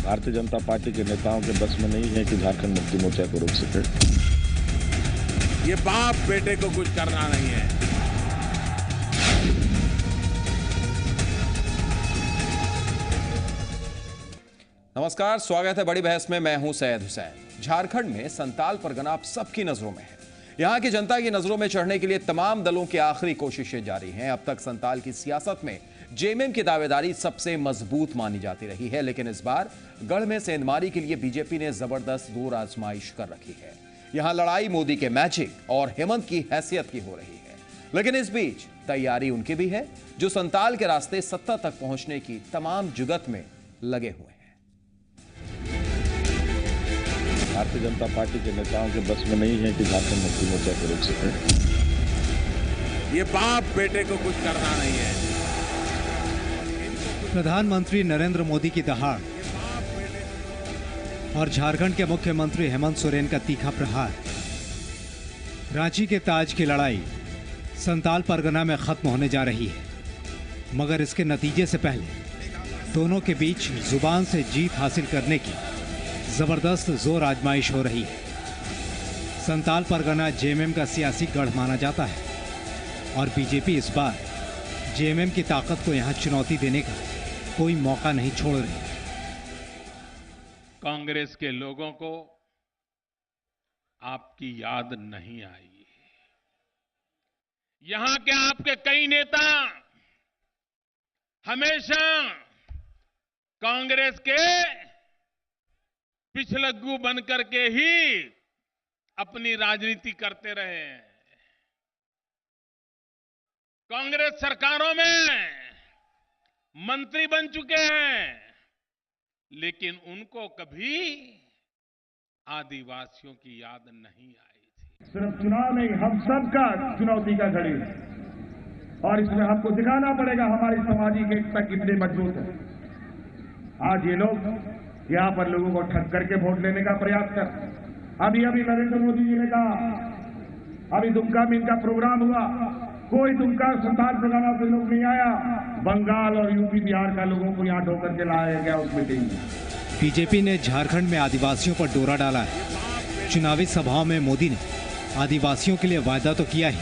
Bharatiya Janata party के नेताओं के बस में नहीं है कि झारखंड मुक्ति मोर्चा को रोक सके। ये बाप बेटे को कुछ करना नहीं है। नमस्कार, स्वागत है बड़ी बहस में। मैं हूं सैयद हुसैन। झारखंड में संताल परगना अब सबकी नजरों में है। यहां की जनता की नजरों में चढ़ने के लिए तमाम दलों की आखिरी कोशिशें जारी हैं। अब तक संताल की सियासत में जेएमएम की दावेदारी सबसे मजबूत मानी जाती रही है, लेकिन इस बार गढ़ में सेंधमारी के लिए बीजेपी ने जबरदस्त जोर आजमाइश कर रखी है। यहां लड़ाई मोदी के मैजिक और हेमंत की हैसियत की हो रही है, लेकिन इस बीच तैयारी उनकी भी है जो संताल के रास्ते सत्ता तक पहुंचने की तमाम जुगत में लगे हुए हैं। भारतीय जनता पार्टी के नेताओं के बस में नहीं है कि झारखंड मुक्ति मोर्चा को रोक सके। ये बाप बेटे को कुछ करना नहीं है। प्रधानमंत्री नरेंद्र मोदी की दहाड़ और झारखंड के मुख्यमंत्री हेमंत सोरेन का तीखा प्रहार। रांची के ताज की लड़ाई संताल परगना में खत्म होने जा रही है, मगर इसके नतीजे से पहले दोनों के बीच जुबान से जीत हासिल करने की जबरदस्त जोर आजमाइश हो रही है। संताल परगना जेएमएम का सियासी गढ़ माना जाता है और बीजेपी इस बार जेएमएम की ताकत को यहां चुनौती देने का कोई मौका नहीं छोड़ रही। कांग्रेस के लोगों को आपकी याद नहीं आई। यहां के आपके कई नेता हमेशा कांग्रेस के पिछलग्गू बनकर के ही अपनी राजनीति करते रहे हैं। कांग्रेस सरकारों में मंत्री बन चुके हैं, लेकिन उनको कभी आदिवासियों की याद नहीं आई थी। सिर्फ चुनाव नहीं, हम सबका चुनौती का घड़ी है और इसमें हमको दिखाना पड़ेगा हमारी सामाजिक एकता कितनी मजबूत है। आज ये लोग यहां पर लोगों को ठग करके वोट लेने का प्रयास कर। अभी नरेंद्र मोदी जी ने कहा, अभी दुमका में इनका प्रोग्राम हुआ, कोई दुमका संताल परगना से लोग नहीं आया। बंगाल और यूपी बिहार का लोगों को यहां ढोकर के लाया गया उस मीटिंग में। बीजेपी ने झारखंड में आदिवासियों पर डोरा डाला है। चुनावी सभाओं में मोदी ने आदिवासियों के लिए वायदा तो किया ही,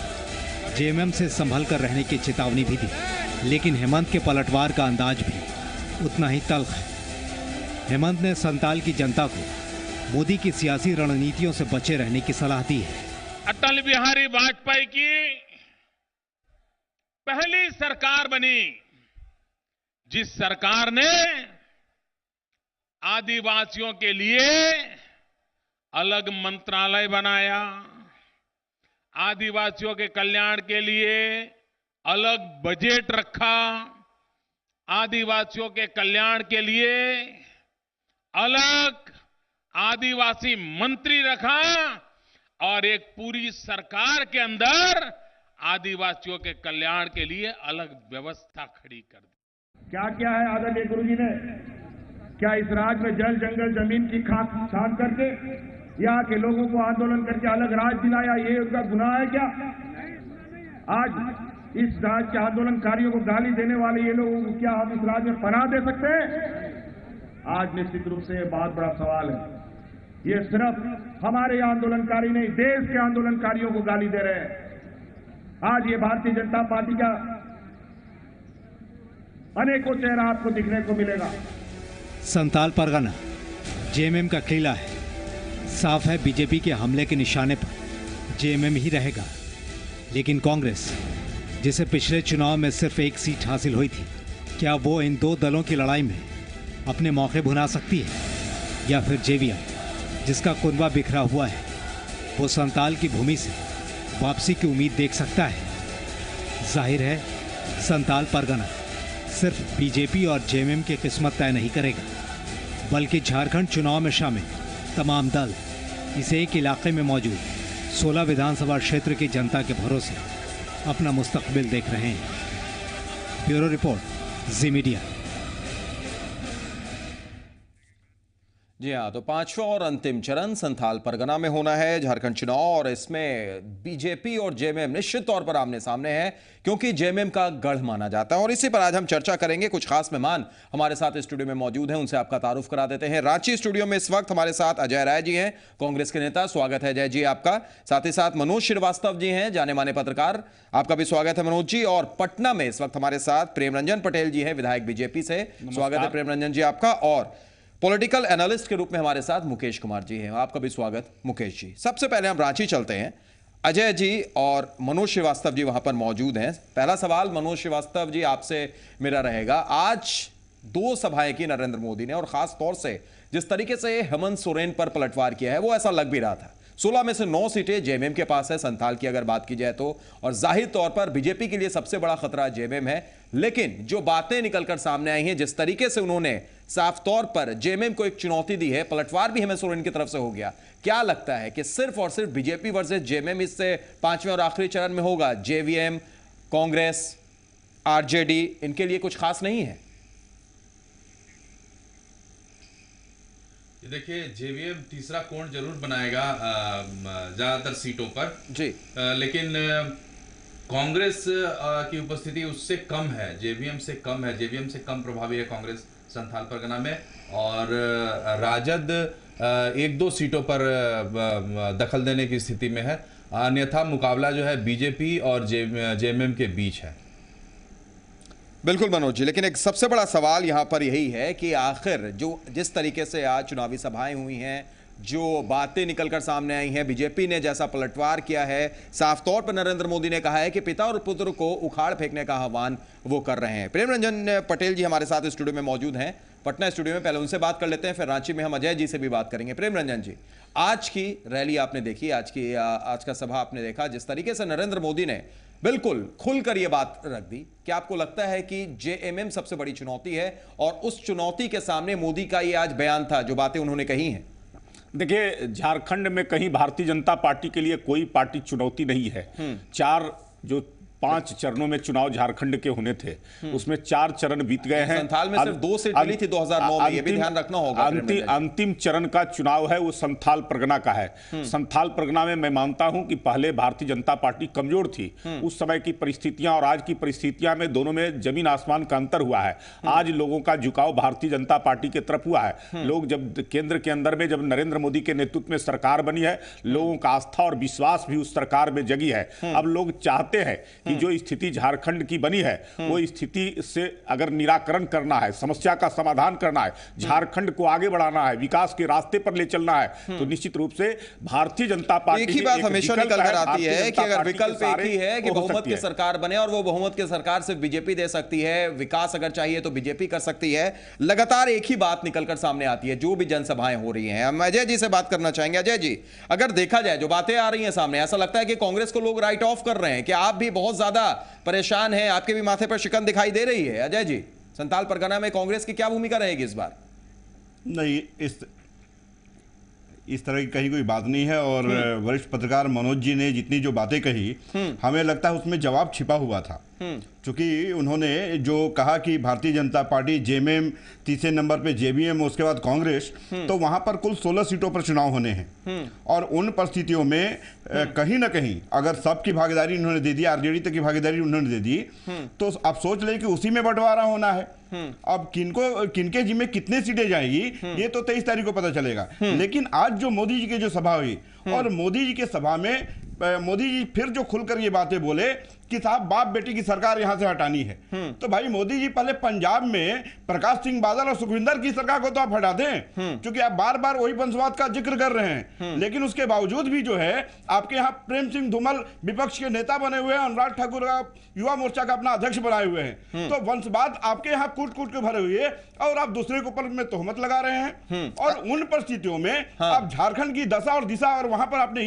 जेएमएम से संभल कर रहने की चेतावनी भी दी, लेकिन हेमंत के पलटवार का अंदाज भी उतना ही तल्ख है। हेमंत ने संताल की जनता को मोदी की सियासी रणनीतियों से बचे रहने की सलाह दी है। अटल बिहारी वाजपेयी की पहली सरकार बनी, जिस सरकार ने आदिवासियों के लिए अलग मंत्रालय बनाया, आदिवासियों के कल्याण के लिए अलग बजट रखा, आदिवासियों के कल्याण के लिए अलग आदिवासी मंत्री रखा और एक पूरी सरकार के अंदर आदिवासियों के कल्याण के लिए अलग व्यवस्था खड़ी कर दी। क्या क्या है आदरणीय गुरु जी ने? क्या इस राज्य में जल जंगल जमीन की खाक छान करके यहाँ के लोगों को आंदोलन करके अलग राज दिलाया, ये उनका गुनाह है क्या? आज इस राज्य के आंदोलनकारियों को गाली देने वाले ये लोगों को क्या हम इस राज्य में पनाह दे सकते हैं? आज निश्चित रूप से बहुत बड़ा सवाल है। ये सिर्फ हमारे आंदोलनकारी नहीं, देश के आंदोलनकारियों को गाली दे रहे हैं। आज ये भारतीय जनता पार्टी का अनेकों चेहरा आपको दिखने को मिलेगा। संताल परगना जेएमएम का किला है। साफ है बीजेपी के हमले के निशाने पर जेएमएम ही रहेगा, लेकिन कांग्रेस, जिसे पिछले चुनाव में सिर्फ एक सीट हासिल हुई थी, क्या वो इन दो दलों की लड़ाई में अपने मौके भुना सकती है? या फिर जेवीएम, जिसका कुनबा बिखरा हुआ है, वो संताल की भूमि से वापसी की उम्मीद देख सकता है? जाहिर है संताल परगना सिर्फ बीजेपी और जेएमएम की किस्मत तय नहीं करेगा, बल्कि झारखंड चुनाव में शामिल तमाम दल इस एक इलाके में मौजूद 16 विधानसभा क्षेत्र की जनता के भरोसे अपना मुस्तकबिल देख रहे हैं। ब्यूरो रिपोर्ट, जी मीडिया। जी हाँ, तो पांचवा और अंतिम चरण संथाल परगना में होना है झारखंड चुनाव, और इसमें बीजेपी और जेएमएम निश्चित तौर पर आमने सामने है, क्योंकि जेएमएम का गढ़ माना जाता है। और इसी पर आज हम चर्चा करेंगे। कुछ खास मेहमान हमारे साथ स्टूडियो में मौजूद हैं, उनसे आपका तारुफ करा देते हैं। रांची स्टूडियो में इस वक्त हमारे साथ अजय राय जी हैं, कांग्रेस के नेता। स्वागत है अजय जी आपका। साथ ही साथ मनोज श्रीवास्तव जी हैं, जाने माने पत्रकार, आपका भी स्वागत है मनोज जी। और पटना में इस वक्त हमारे साथ प्रेमरंजन पटेल जी हैं, विधायक बीजेपी से। स्वागत है प्रेमरंजन जी आपका। और पॉलिटिकल एनालिस्ट के रूप में हमारे साथ मुकेश कुमार जी हैं, आपका भी स्वागत मुकेश जी। सबसे पहले हम रांची चलते हैं। अजय जी और मनोज श्रीवास्तव जी वहां पर मौजूद हैं। पहला सवाल मनोज श्रीवास्तव जी आपसे मेरा रहेगा। आज 2 सभाएं की नरेंद्र मोदी ने, और खास तौर से जिस तरीके से हेमंत सोरेन पर पलटवार किया है, वो ऐसा लग भी रहा था। 16 में से 9 सीटें जेएमएम के पास है, संथाल की अगर बात की जाए तो, और जाहिर तौर पर बीजेपी के लिए सबसे बड़ा खतरा जेएमएम है। लेकिन जो बातें निकलकर सामने आई हैं, जिस तरीके से उन्होंने साफ तौर पर जेएमएम को एक चुनौती दी है, पलटवार भी हेमंत सोरेन की तरफ से हो गया, क्या लगता है कि सिर्फ और सिर्फ बीजेपी वर्सेस जेएमएम इससे 5वें और आखिरी चरण में होगा? जेवीएम, कांग्रेस, आरजेडी, इनके लिए कुछ खास नहीं है? देखिए, जेवीएम तीसरा कोण जरूर बनाएगा ज्यादातर सीटों पर जी, लेकिन कांग्रेस की उपस्थिति उससे कम है, जेवीएम से कम है। जेवीएम से कम प्रभावी है कांग्रेस संथाल परगना में, और राजद 1-2 सीटों पर दखल देने की स्थिति में है। अन्यथा मुकाबला जो है बीजेपी और जेएमएम के बीच है। बिल्कुल मनोज जी, लेकिन एक सबसे बड़ा सवाल यहां पर यही है कि आखिर जो जिस तरीके से आज चुनावी सभाएं हुई हैं, जो बातें निकलकर सामने आई हैं, बीजेपी ने जैसा पलटवार किया है, साफ तौर पर नरेंद्र मोदी ने कहा है कि पिता और पुत्र को उखाड़ फेंकने का आह्वान वो कर रहे हैं। प्रेमरंजन पटेल जी हमारे साथ स्टूडियो में मौजूद हैं, पटना स्टूडियो में। पहले उनसे बात कर लेते हैं, फिर रांची में हम अजय जी से भी बात करेंगे। प्रेमरंजन जी, आज की रैली आपने देखी, आज का सभा आपने देखा, जिस तरीके से नरेंद्र मोदी ने बिल्कुल खुलकर यह बात रख दी, क्या आपको लगता है कि जेएमएम सबसे बड़ी चुनौती है, और उस चुनौती के सामने मोदी का ये आज बयान था, जो बातें उन्होंने कही हैं? देखिए, झारखंड में कहीं भारतीय जनता पार्टी के लिए कोई पार्टी चुनौती नहीं है। 5 चरणों में चुनाव झारखंड के होने थे, उसमें 4 चरण बीत गए हैं। संथाल में सिर्फ 2 सीट मिली थी 2009 में, ये भी ध्यान रखना होगा। अंतिम चरण का चुनाव है वो संथाल परगना का है। संथाल परगना में मैं मानता हूं कि पहले भारतीय जनता पार्टी कमजोर थी। उस समय की परिस्थितियां और आज की परिस्थितियां में दोनों में जमीन आसमान का अंतर हुआ है। आज लोगों का झुकाव भारतीय जनता पार्टी की तरफ हुआ है। लोग जब केंद्र के अंदर में जब नरेंद्र मोदी के नेतृत्व में सरकार बनी है, लोगों का आस्था और विश्वास भी उस सरकार में जगी है। अब लोग चाहते हैं कि जो स्थिति झारखंड की बनी है, वो स्थिति से अगर निराकरण करना है, समस्या का समाधान करना है, झारखंड को आगे बढ़ाना है, विकास के रास्ते पर ले चलना है, तो निश्चित रूप से भारतीय जनता पार्टी एक ही बात हमेशा निकल कर आती है कि अगर विकल्प एक ही है कि बहुमत की सरकार बने, और वो बहुमत की सरकार सिर्फ बीजेपी दे सकती है, विकास अगर चाहिए तो बीजेपी कर सकती है, लगातार एक ही बात निकलकर सामने आती है, जो भी जनसभाएं हो रही हैं। हम अजय जी से बात करना चाहेंगे। अजय जी, अगर देखा जाए जो बातें आ रही हैं सामने, ऐसा लगता है कि कांग्रेस को लोग राइट ऑफ कर रहे हैं, कि आप भी बहुत ज्यादा परेशान हैं, आपके भी माथे पर शिकन दिखाई दे रही है। अजय जी, संथाल परगना में कांग्रेस की क्या भूमिका रहेगी इस बार? नहीं, इस तरह की कहीं कोई बात नहीं है। और वरिष्ठ पत्रकार मनोज जी ने जितनी जो बातें कही, हमें लगता है उसमें जवाब छिपा हुआ था। क्योंकि उन्होंने जो कहा कि भारतीय जनता पार्टी, जेएमएम, तीसरे नंबर पे जेवीएम, उसके बाद कांग्रेस, तो वहां पर कुल 16 सीटों पर चुनाव होने हैं। और उन परिस्थितियों में कहीं ना कहीं अगर सबकी भागीदारी उन्होंने दे दी, आरजेडी तक की भागीदारी उन्होंने दे दी, तो आप सोच लें कि उसी में बंटवारा होना है। अब किनके जिम्मे कितने सीटें जाएगी, ये तो 23 तारीख को पता चलेगा। लेकिन आज जो मोदी जी की जो सभा हुई, और मोदी जी के सभा में मोदी जी फिर जो खुलकर ये बातें बोले कि साहब बाप बेटी की सरकार यहां से हटानी है, तो भाई मोदी जी पहले पंजाब में प्रकाश सिंह बादल और सुखविंदर की सरकार को तो आप हटा दें, क्योंकि आप बार बार वही वंशवाद का जिक्र कर रहे हैं। लेकिन उसके बावजूद भी जो है आपके यहाँ प्रेम सिंह धूमल विपक्ष के नेता बने हुए हैं, अनुराग ठाकुर का युवा मोर्चा का अपना अध्यक्ष बनाए हुए हैं। तो वंशवाद आपके यहाँ कूट कूट के भरे हुए है, और आप दूसरे के ऊपर में तोहमत लगा रहे हैं। और उन परिस्थितियों में आप झारखंड की दशा और दिशा, और वहां पर आपने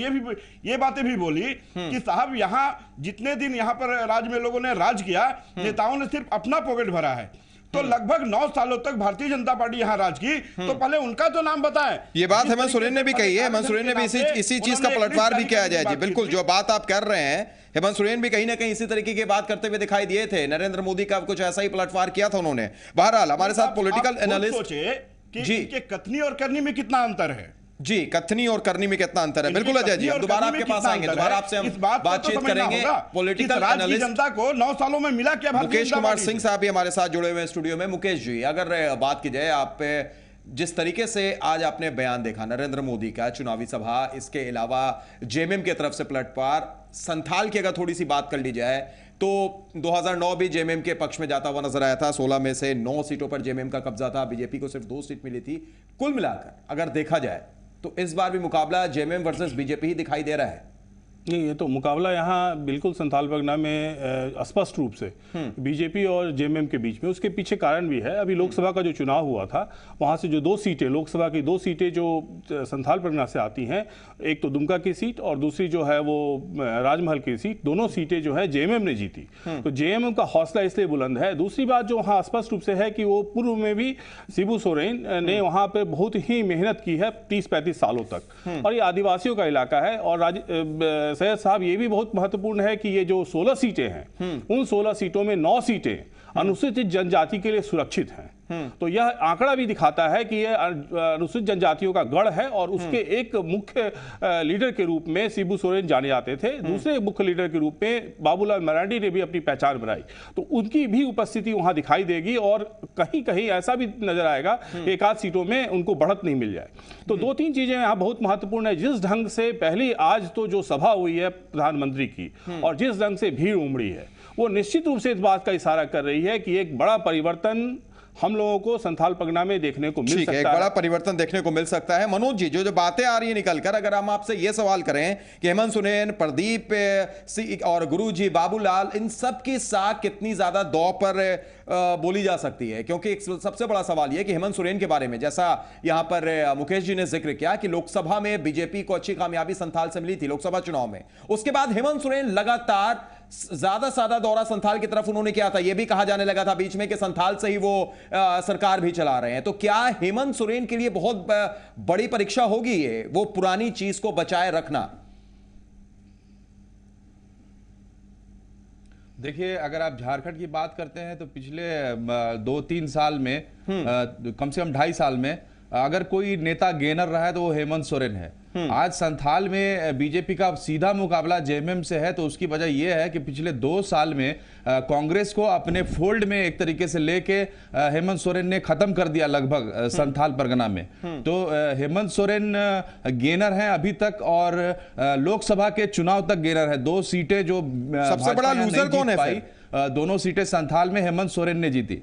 ये बातें भी बोली कि साहब यहाँ जितने दिन यहाँ पर राज्य में लोगों ने राज किया, नेताओं ने सिर्फ अपना पॉकेट भरा है। तो लगभग 9 सालों तक भारतीय जनता पार्टी यहाँ राज की, तो पहले उनका तो नाम बताएं। ये बात हेमंत सोरेन ने भी कही है, हेमंत सोरेन ने भी इसी चीज का पलटवार भी किया जाए जी। बिल्कुल, जो बात आप कर रहे हैं, हेमंत सोरेन भी कहीं ना कहीं इसी तरीके की बात करते हुए दिखाई दिए थे। नरेंद्र मोदी का कुछ ऐसा ही पलटवार किया था उन्होंने। बहरहाल हमारे साथ पॉलिटिकल एनालिस्ट, कि जी। इनके कथनी और करनी में कितना अंतर है। जी, कथनी और करनी में कितना अंतर है। बिल्कुल अजय जी, दोबारा आपके पास आएंगे, दोबारा आपसे हम बातचीत करेंगे। पॉलिटिकल राज्य जनता को 9 सालों में मिला क्या? मुकेश कुमार सिंह साहब भी हमारे साथ जुड़े हुए हैं स्टूडियो में। मुकेश जी, अगर बात की जाए, आप जिस तरीके से आज आपने बयान देखा नरेंद्र मोदी का चुनावी सभा, इसके अलावा जेएमएम की तरफ से पलटवार, संथाल की अगर थोड़ी सी बात कर ली जाए तो 2009 भी जेएमएम के पक्ष में जाता हुआ नजर आया था। 16 में से 9 सीटों पर जेएमएम का कब्जा था, बीजेपी को सिर्फ 2 सीट मिली थी। कुल मिलाकर अगर देखा जाए तो इस बार भी मुकाबला जेएमएम वर्सेस बीजेपी ही दिखाई दे रहा है। नहीं, ये तो मुकाबला यहाँ बिल्कुल संथाल परगना में स्पष्ट रूप से बीजेपी और जेएमएम के बीच में। उसके पीछे कारण भी है। अभी लोकसभा का जो चुनाव हुआ था, वहाँ से जो 2 सीटें, लोकसभा की 2 सीटें जो संथाल परगना से आती हैं, एक तो दुमका की सीट और दूसरी जो है वो राजमहल की सीट, दोनों सीटें जो है जेएमएम ने जीती। तो जेएमएम का हौसला इसलिए बुलंद है। दूसरी बात जो वहाँ स्पष्ट रूप से है कि वो पूर्व में भी शिबू सोरेन ने वहाँ पर बहुत ही मेहनत की है 30-35 सालों तक, और ये आदिवासियों का इलाका है। और सैयद साहब, ये भी बहुत महत्वपूर्ण है कि ये जो 16 सीटें हैं, उन 16 सीटों में 9 सीटें अनुसूचित जनजाति के लिए सुरक्षित हैं। तो यह आंकड़ा भी दिखाता है कि यह अनुसूचित जनजातियों का गढ़ है, और उसके एक मुख्य लीडर के रूप में शिबू सोरेन जाने जाते थे। दूसरे मुख्य लीडर के रूप में बाबूलाल मरांडी ने भी अपनी पहचान बनाई। तो उनकी भी उपस्थिति वहां दिखाई देगी, और कहीं कहीं ऐसा भी नजर आएगा एक आध सीटों में उनको बढ़त नहीं मिल जाए। तो 2-3 चीजें यहाँ बहुत महत्वपूर्ण है। जिस ढंग से पहली आज तो जो सभा हुई है प्रधानमंत्री की, और जिस ढंग से भीड़ उमड़ी है, वो निश्चित रूप से इस बात का इशारा कर रही है कि एक बड़ा परिवर्तन हम लोगों को संथाल परगना में देखने को मिल सकता है। एक बड़ा परिवर्तन देखने को मिल सकता है। मनोज जी, जो बातें आ रही है निकलकर, अगर हम आपसे ये सवाल करें कि हेमंत सोरेन, प्रदीप और गुरुजी बाबूलाल, इन सब की साख कितनी ज्यादा दौ पर बोली जा सकती है? क्योंकि एक सबसे बड़ा सवाल यह कि हेमंत सोरेन के बारे में, जैसा यहां पर मुकेश जी ने जिक्र किया कि लोकसभा में बीजेपी को अच्छी कामयाबी संथाल से मिली थी लोकसभा चुनाव में, उसके बाद हेमंत सोरेन लगातार ज्यादा दौरा संथाल की तरफ उन्होंने किया था। यह भी कहा जाने लगा था बीच में कि संथाल से ही वो सरकार भी चला रहे हैं। तो क्या हेमंत सोरेन के लिए बहुत बड़ी परीक्षा होगी ये, वो पुरानी चीज को बचाए रखना? देखिए, अगर आप झारखंड की बात करते हैं तो पिछले 2-3 साल में, कम से कम 2.5 साल में अगर कोई नेता गेनर रहा है तो वो हेमंत सोरेन है। आज संथाल में बीजेपी का सीधा मुकाबला जेएमएम से है, तो उसकी वजह यह है कि पिछले 2 साल में कांग्रेस को अपने फोल्ड में एक तरीके से लेके हेमंत सोरेन ने खत्म कर दिया लगभग संथाल परगना में। तो हेमंत सोरेन गेनर हैं अभी तक, और लोकसभा के चुनाव तक गेनर है। 2 सीटें जो सबसे बड़ा लूजर कौन है भाई? दोनों सीटें संथाल में हेमंत सोरेन ने जीती।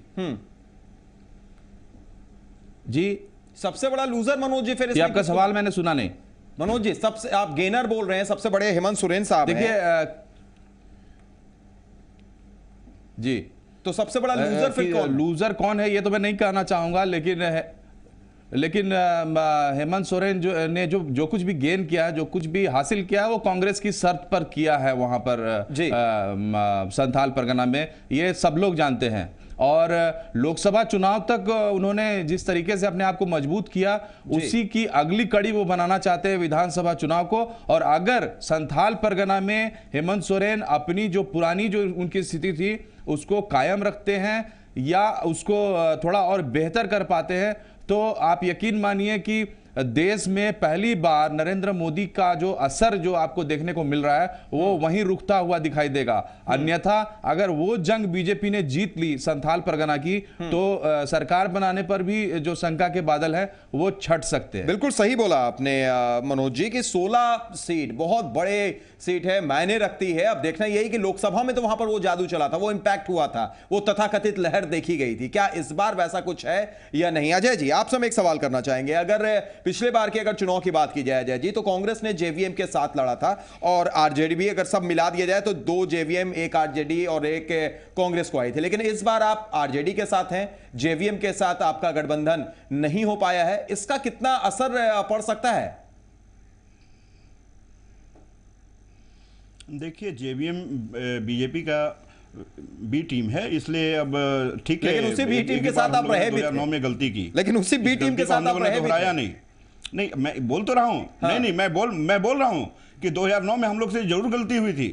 जी, सबसे बड़ा लूजर मनोज जी, फिर आपका सवाल मैंने सुना नहीं। मनोज जी, सबसे आप गेनर बोल रहे हैं, सबसे बड़े हेमंत सोरेन साहब हैं। देखिए जी, तो सबसे बड़ा लूजर फिर कौन? लूजर कौन है ये तो मैं नहीं कहना चाहूंगा, लेकिन हेमंत सोरेन ने जो कुछ भी गेन किया है, जो कुछ भी हासिल किया है, वो कांग्रेस की शर्त पर किया है वहां पर संथाल परगना में, ये सब लोग जानते हैं। और लोकसभा चुनाव तक उन्होंने जिस तरीके से अपने आप को मजबूत किया, उसी की अगली कड़ी वो बनाना चाहते हैं विधानसभा चुनाव को। और अगर संथाल परगना में हेमंत सोरेन अपनी जो पुरानी जो उनकी स्थिति थी उसको कायम रखते हैं, या उसको थोड़ा और बेहतर कर पाते हैं, तो आप यकीन मानिए कि देश में पहली बार नरेंद्र मोदी का जो असर जो आपको देखने को मिल रहा है वो वहीं रुकता हुआ दिखाई देगा। अन्यथा अगर वो जंग बीजेपी ने जीत ली संथाल परगना की, तो सरकार बनाने पर भी जो शंका के बादल हैं वो छट सकते हैं। बिल्कुल सही बोला आपने मनोज जी कि 16 सीट बहुत बड़े सीट है, मायने रखती है। अब देखना यही कि लोकसभा में तो वहां पर वो जादू चला था, वो इंपैक्ट हुआ था, वो तथाकथित लहर देखी गई थी। क्या इस बार वैसा कुछ है या नहीं? अजय जी, आपसे हम एक सवाल करना चाहेंगे। अगर पिछले बार की अगर चुनाव की बात की जाए अजय जी, तो कांग्रेस ने जेवीएम के साथ लड़ा था और आरजेडी भी, अगर सब मिला दिया जाए तो 2 जेवीएम, 1 आरजेडी और 1 कांग्रेस को आई थी। लेकिन इस बार आप आरजेडी के साथ हैं, जेवीएम के साथ आपका गठबंधन नहीं हो पाया है। इसका कितना असर पड़ सकता है? देखिए, जेवीएम बीजेपी का बी टीम है, इसलिए अब ठीक है। लेकिन उसी बी टीम के साथ आप रहे भी, 2009 में गलती की, लेकिन उसी बी टीम के साथ आप रहे भी, दोहराया नहीं। मैं बोल तो रहा हूं, नहीं, मैं बोल रहा हूं कि 2009 में हम लोग से जरूर गलती हुई थी,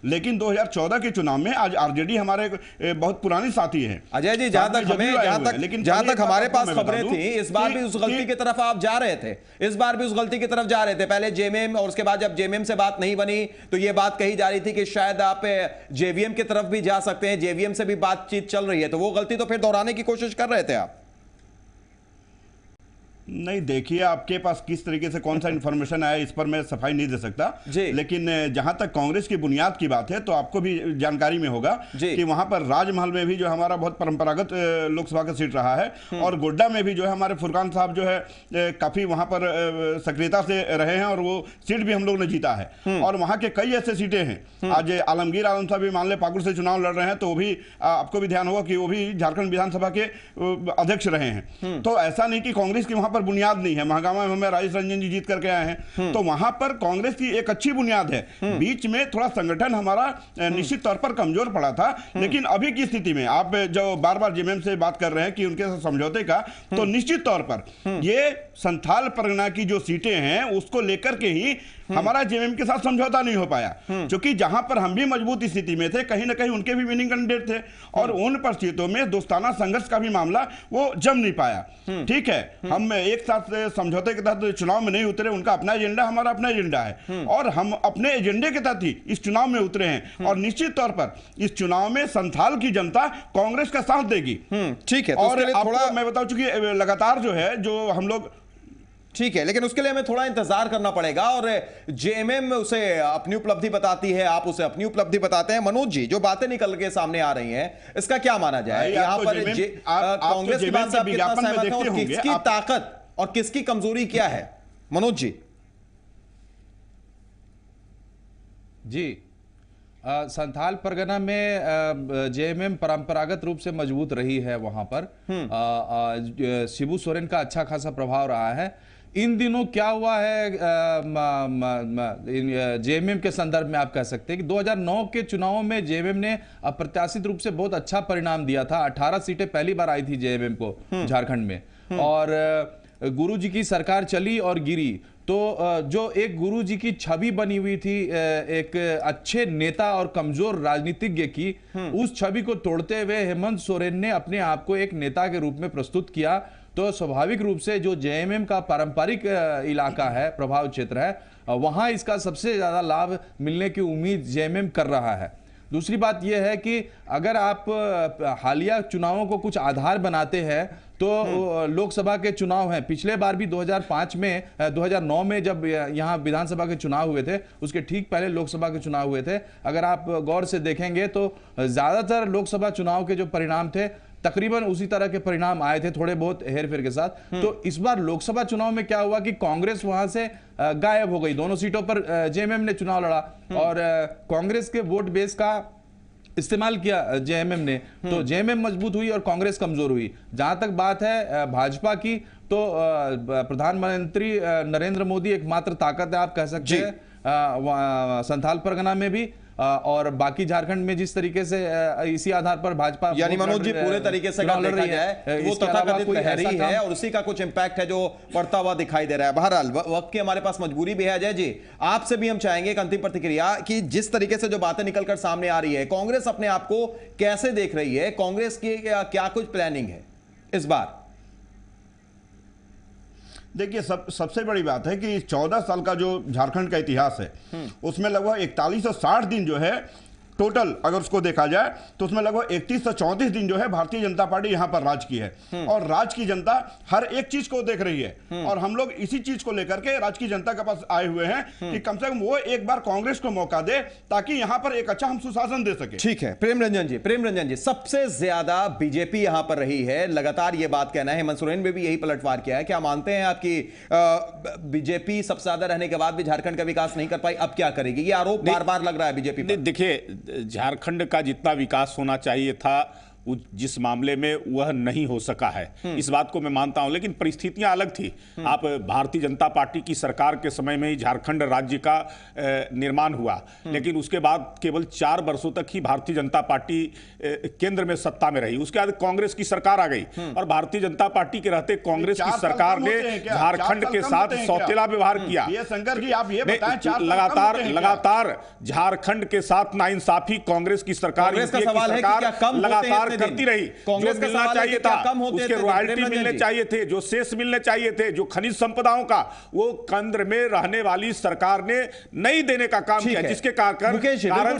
लेकिन 2014 के चुनाव में आज आरजेडी हमारे बहुत पुरानी साथी है। अजय जी, जहां तक हमारे पास खबरें थी, इस बार भी उस गलती की तरफ आप जा रहे थे, इस बार भी उस गलती की तरफ जा रहे थे। पहले जेएमएम और उसके बाद जब जेएमएम से बात नहीं बनी तो यह बात कही जा रही थी कि शायद आप जेवीएम की तरफ भी जा सकते हैं, जेवीएम से भी बातचीत चल रही है, तो वो गलती तो फिर दोहराने की कोशिश कर रहे थे आप। नहीं, देखिए आपके पास किस तरीके से कौन सा इंफॉर्मेशन आया इस पर मैं सफाई नहीं दे सकता, लेकिन जहां तक कांग्रेस की बुनियाद की बात है तो आपको भी जानकारी में होगा कि वहां पर राजमहल में भी जो हमारा बहुत परंपरागत लोकसभा का सीट रहा है, और गोड्डा में भी जो है हमारे फुरकान साहब जो है काफी वहां पर सक्रियता से रहे हैं और वो सीट भी हम लोग ने जीता है। और वहां के कई ऐसे सीटें हैं, आज आलमगीर आलम साहब भी मान ले पाकुड़ से चुनाव लड़ रहे हैं, तो वो भी आपको भी ध्यान होगा कि वो भी झारखंड विधानसभा के अध्यक्ष रहे हैं। तो ऐसा नहीं कि कांग्रेस की वहां पर बुनियाद नहीं है। महागामा में हमें राजेश रंजन जी जीत करके आए हैं, तो वहां पर कांग्रेस की एक अच्छी बुनियाद है। बीच में थोड़ा संगठन हमारा निश्चित तौर पर कमजोर पड़ा था, लेकिन अभी की स्थिति में आप जो बार बार जेएमएम से बात कर रहे हैं कि उनके साथ समझौते का, तो निश्चित तौर पर ये संथाल परगना की जो सीटें हैं उसको लेकर के ही हमारा जेएमएम के साथ समझौता नहीं हो पाया, क्योंकि जहां पर हम भी मजबूत स्थिति में थे, कहीं ना कहीं उनके भी विनिंग कैंडिडेट थे, और उन परिस्थितियों में दोस्ताना संघर्ष का भी मामला वो जम नहीं पाया। ठीक है, हम एक साथ समझौते के तहत चुनाव में नहीं उतरे, उनका अपना एजेंडा, हमारा अपना एजेंडा है, और हम अपने एजेंडे के तहत ही इस चुनाव में उतरे हैं, और निश्चित तौर पर इस चुनाव में संथाल की जनता कांग्रेस का साथ देगी। ठीक है, तो और आपको मैं बता चुकी लगातार जो है जो हम लोग, ठीक है, लेकिन उसके लिए हमें थोड़ा इंतजार करना पड़ेगा, और जेएमएम उसे अपनी उपलब्धि बताती है, आप उसे अपनी उपलब्धि बताते हैं। मनोज जी, जो बातें निकल के सामने आ रही हैं, इसका क्या माना जाए? यहाँ पर कांग्रेस की बात से आप कितना सहमत हैं, और किसकी ताकत और किसकी कमजोरी क्या है? मनोज जी। जी, संथाल परगना में जेएमएम परंपरागत रूप से मजबूत रही है। वहां पर शिबू सोरेन का अच्छा खासा प्रभाव रहा है। इन दिनों क्या हुआ है जेएमएम के संदर्भ में आप कह सकते हैं कि 2009 के चुनावों में जेएमएम ने अप्रत्याशित रूप से बहुत अच्छा परिणाम दिया था। 18 सीटें पहली बार आई थी जेएमएम को झारखंड में, और गुरुजी की सरकार चली और गिरी, तो जो एक गुरुजी की छवि बनी हुई थी एक अच्छे नेता और कमजोर राजनीतिज्ञ की, उस छवि को तोड़ते हुए हेमंत सोरेन ने अपने आप को एक नेता के रूप में प्रस्तुत किया। तो स्वाभाविक रूप से जो जेएमएम का पारंपरिक इलाका है, प्रभाव क्षेत्र है, वहां इसका सबसे ज्यादा लाभ मिलने की उम्मीद जेएमएम कर रहा है। दूसरी बात यह है कि अगर आप हालिया चुनावों को कुछ आधार बनाते हैं तो लोकसभा के चुनाव हैं, पिछले बार भी 2009 में जब यहाँ विधानसभा के चुनाव हुए थे, उसके ठीक पहले लोकसभा के चुनाव हुए थे। अगर आप गौर से देखेंगे तो ज्यादातर लोकसभा चुनाव के जो परिणाम थे तकरीबन उसी तरह के परिणाम आए थे, थोड़े बहुत हेरफेर के साथ। तो इस बार लोकसभा चुनाव में क्या हुआ कि कांग्रेस वहां से गायब हो गई। दोनों सीटों पर जेएमएम ने चुनाव लड़ा और कांग्रेस के वोट बेस का इस्तेमाल किया जेएमएम ने, तो जेएमएम मजबूत हुई और कांग्रेस कमजोर हुई। जहां तक बात है भाजपा की, तो प्रधानमंत्री नरेंद्र मोदी एकमात्र ताकत है, आप कह सकते हैं संथाल परगना में भी, और बाकी झारखंड में जिस तरीके से इसी आधार पर भाजपा, यानी मनोज जी पूरे तरीके से अगर देखा जाए वो तथाकथित लहरी है और उसी का कुछ इंपैक्ट है जो पड़ता हुआ दिखाई दे रहा है। बहरहाल वक्त की हमारे पास मजबूरी भी है। अजय जी, आपसे भी हम चाहेंगे एक अंतिम प्रतिक्रिया कि जिस तरीके से जो बातें निकलकर सामने आ रही है, कांग्रेस अपने आप को कैसे देख रही है? कांग्रेस की क्या कुछ प्लानिंग है इस बार? देखिए, सबसे बड़ी बात है कि 14 साल का जो झारखंड का इतिहास है उसमें लगभग 4160 दिन जो है टोटल, अगर उसको देखा जाए तो उसमें लगभग 3134 दिन जो है भारतीय जनता पार्टी यहां पर राज की है, और राज की जनता हर एक चीज को देख रही है, और हम लोग इसी चीज को लेकर के राज की जनता के पास आए हुए हैं कि कम से कम वो एक बार कांग्रेस को मौका दे ताकि यहां पर एक अच्छा हम सुशासन दे सके। ठीक है, प्रेम रंजन जी, सबसे ज्यादा बीजेपी यहां पर रही है, लगातार ये बात कहना है, हेमंत सोरेन ने भी यही पलटवार किया है। क्या मानते हैं आपकी बीजेपी सबसे ज्यादा रहने के बाद भी झारखंड का विकास नहीं कर पाई, अब क्या करेगी? ये आरोप बार बार लग रहा है बीजेपी पर। देखिए, झारखंड का जितना विकास होना चाहिए था जिस मामले में वह नहीं हो सका है, इस बात को मैं मानता हूं। लेकिन परिस्थितियां अलग थी। आप भारतीय जनता पार्टी की सरकार के समय में ही झारखंड राज्य का निर्माण हुआ, लेकिन उसके बाद केवल 4 वर्षों तक ही भारतीय जनता पार्टी केंद्र में सत्ता में रही। उसके बाद कांग्रेस की सरकार आ गई और भारतीय जनता पार्टी के रहते कांग्रेस की सरकार ने झारखंड के साथ सौतेला व्यवहार किया। शंकर जी, आप ये बताएं, लगातार झारखंड के साथ नाइंसाफी कांग्रेस की सरकार लगातार करती रही। जो मिलना चाहिए था, उसके रॉयल्टी मिलने चाहिए थे, जो शेष मिलने चाहिए थे, जो खनिज संपदाओं का, वो केंद्र में रहने वाली सरकार ने नहीं देने का काम किया, जिसके कारण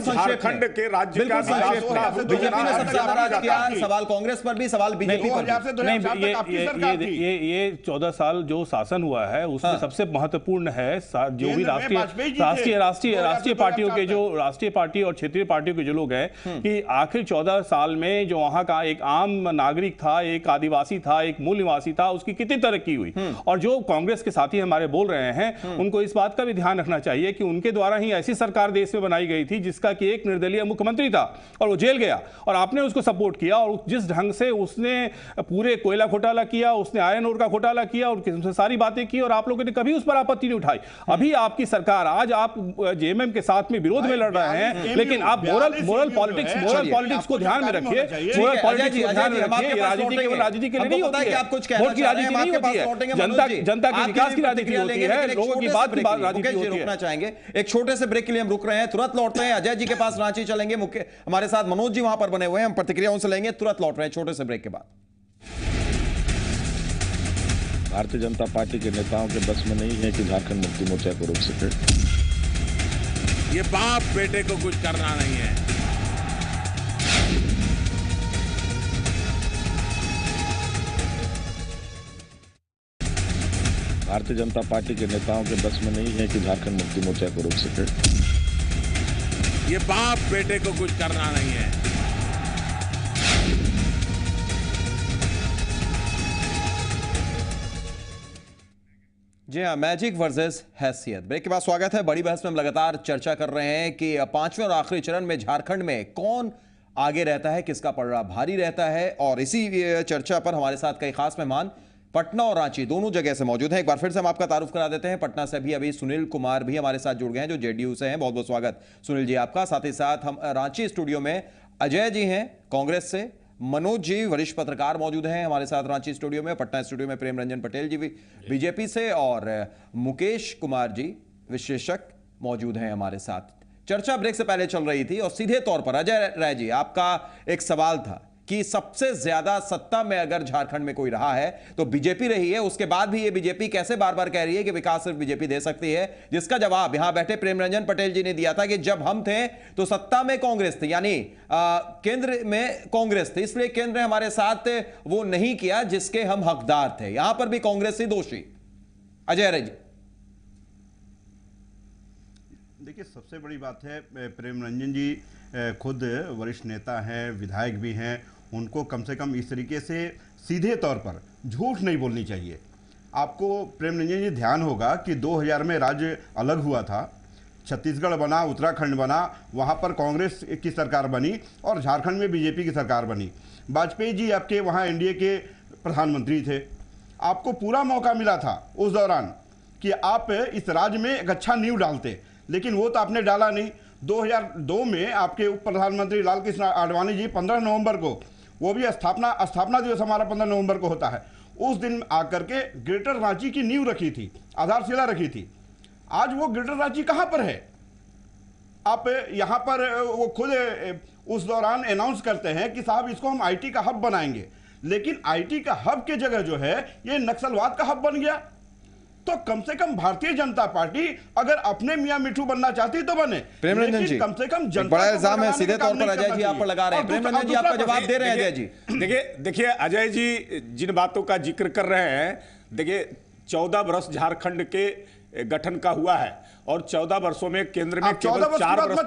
झारखंड के राज्य का बीजेपी ने सबसे नाराज किया। सवाल कांग्रेस पर भी, सवाल बीजेपी पर भी। ये 14 साल जो शासन हुआ है उसमें सबसे महत्वपूर्ण है जो भी राष्ट्रीय पार्टियों के, जो राष्ट्रीय पार्टी और क्षेत्रीय पार्टियों के जो लोग हैं, कि आखिर 14 साल में जो वहां का एक आम नागरिक था, एक आदिवासी था, एक मूल निवासी था, उसकी कितनी तरक्की हुई। और जो कांग्रेस के साथी हमारे बोल रहे हैं, उनको इस बात का भी ध्यान रखना चाहिए कि उनके द्वारा ही ऐसी सरकार देश में बनाई गई थी जिसका कि एक निर्दलीय मुख्यमंत्री था और वो जेल गया, और आपने उसको सपोर्ट किया। और जिस ढंग से उसने पूरे कोयला घोटाला किया, उसने आयरन ओर का घोटाला किया और किस्म से सारी बातें की, और आप लोगों ने कभी उस पर आपत्ति नहीं उठाई। अभी आपकी सरकार, आज आप जेएमएम के साथ में विरोध में लड़ रहे हैं, लेकिन आप मोरल पॉलिटिक्स को ध्यान में रखिए। मोरल पॉलिटिक्स को ध्यान में रखिए। राजनीति केवल राजनीति के लिए नहीं होती है, वोट की राजनीति नहीं होती है, जनता के विकास की राजनीति होती है, लोगों की बात की राजनीति होती है। रोकना चाहेंगे, एक छोटे से ब्रेक के लिए हम रुक रहे हैं, तुरंत लौटते हैं। अजय जी के पास रांची चलेंगे, हमारे साथ मनोज जी वहां पर बने हुए हैं, हम प्रतिक्रिया उनसे लेंगे। तुरंत लौट रहे हैं छोटे से ब्रेक के बाद। भारतीय जनता पार्टी के नेताओं के बस में नहीं है कि झारखंड मुक्ति मोर्चा को रोक सके। ये बाप बेटे को कुछ करना नहीं है। भारतीय जनता पार्टी के नेताओं के बस में नहीं है कि झारखंड मुक्ति मोर्चा को रोक सके। ये बाप बेटे को कुछ करना नहीं है। जी हाँ, मैजिक वर्सेस हैसियत। ब्रेक के बाद स्वागत है। बड़ी बहस में हम लगातार चर्चा कर रहे हैं कि 5वें और आखिरी चरण में झारखंड में कौन आगे रहता है, किसका पलड़ा भारी रहता है। और इसी चर्चा पर हमारे साथ कई खास मेहमान पटना और रांची दोनों जगह से मौजूद हैं। एक बार फिर से हम आपका तारुफ करा देते हैं। पटना से भी अभी सुनील कुमार भी हमारे साथ जुड़ गए हैं, जो जेडीयू से हैं। बहुत बहुत स्वागत सुनील जी आपका। साथ ही साथ हम रांची स्टूडियो में अजय जी हैं कांग्रेस से, मनोज जी वरिष्ठ पत्रकार मौजूद हैं हमारे साथ रांची स्टूडियो में। पटना स्टूडियो में प्रेम रंजन पटेल जी भी बीजेपी से, और मुकेश कुमार जी विश्लेषक मौजूद हैं हमारे साथ। चर्चा ब्रेक से पहले चल रही थी और सीधे तौर पर अजय राय जी, आपका एक सवाल था कि सबसे ज्यादा सत्ता में अगर झारखंड में कोई रहा है तो बीजेपी रही है। उसके बाद भी ये बीजेपी कैसे बार बार कह रही है कि विकास सिर्फ बीजेपी दे सकती है, जिसका जवाब यहां बैठे प्रेम रंजन पटेल जी ने दिया था कि जब हम थे तो सत्ता में कांग्रेस थी, यानी केंद्र में कांग्रेस थी, इसलिए केंद्र ने हमारे साथ वो नहीं किया जिसके हम हकदार थे। यहां पर भी कांग्रेस ही दोषी। अजय राय जी। देखिए, सबसे बड़ी बात है, प्रेम रंजन जी खुद वरिष्ठ नेता हैं, विधायक भी हैं, उनको कम से कम इस तरीके से सीधे तौर पर झूठ नहीं बोलनी चाहिए। आपको प्रेम रंजन जी ध्यान होगा कि 2000 में राज्य अलग हुआ था, छत्तीसगढ़ बना, उत्तराखंड बना, वहाँ पर कांग्रेस की सरकार बनी और झारखंड में बीजेपी की सरकार बनी। वाजपेयी जी आपके वहाँ एनडीए के प्रधानमंत्री थे। आपको पूरा मौका मिला था उस दौरान कि आप इस राज्य में एक अच्छा नींव डालते, लेकिन वो तो आपने डाला नहीं। 2002 में आपके उप प्रधानमंत्री लाल कृष्ण आडवाणी जी 15 नवंबर को, वो भी स्थापना दिवस हमारा 15 नवंबर को होता है, उस दिन आकर के ग्रेटर रांची की नींव रखी थी, आधारशिला रखी थी। आज वो ग्रेटर रांची कहां पर है? आप यहां पर वो खुद उस दौरान अनाउंस करते हैं कि साहब इसको हम आईटी का हब बनाएंगे, लेकिन आईटी का हब के जगह जो है ये नक्सलवाद का हब बन गया। तो कम से कम भारतीय जनता पार्टी अगर अपने मियां मिठू बनना चाहती तो बने। प्रेम रंजन जी, कम से कम जनता बड़ा इल्जाम है सीधे तौर पर अजय जी आप पर लगा रहे हैं। प्रेम रंजन जी आपका जवाब दे रहे हैं अजय जी। देखिए अजय जी जिन बातों का जिक्र कर रहे हैं, देखिए 14 वर्ष झारखंड के गठन का हुआ है और 14 वर्षों में केंद्र में केवल 4 वर्ष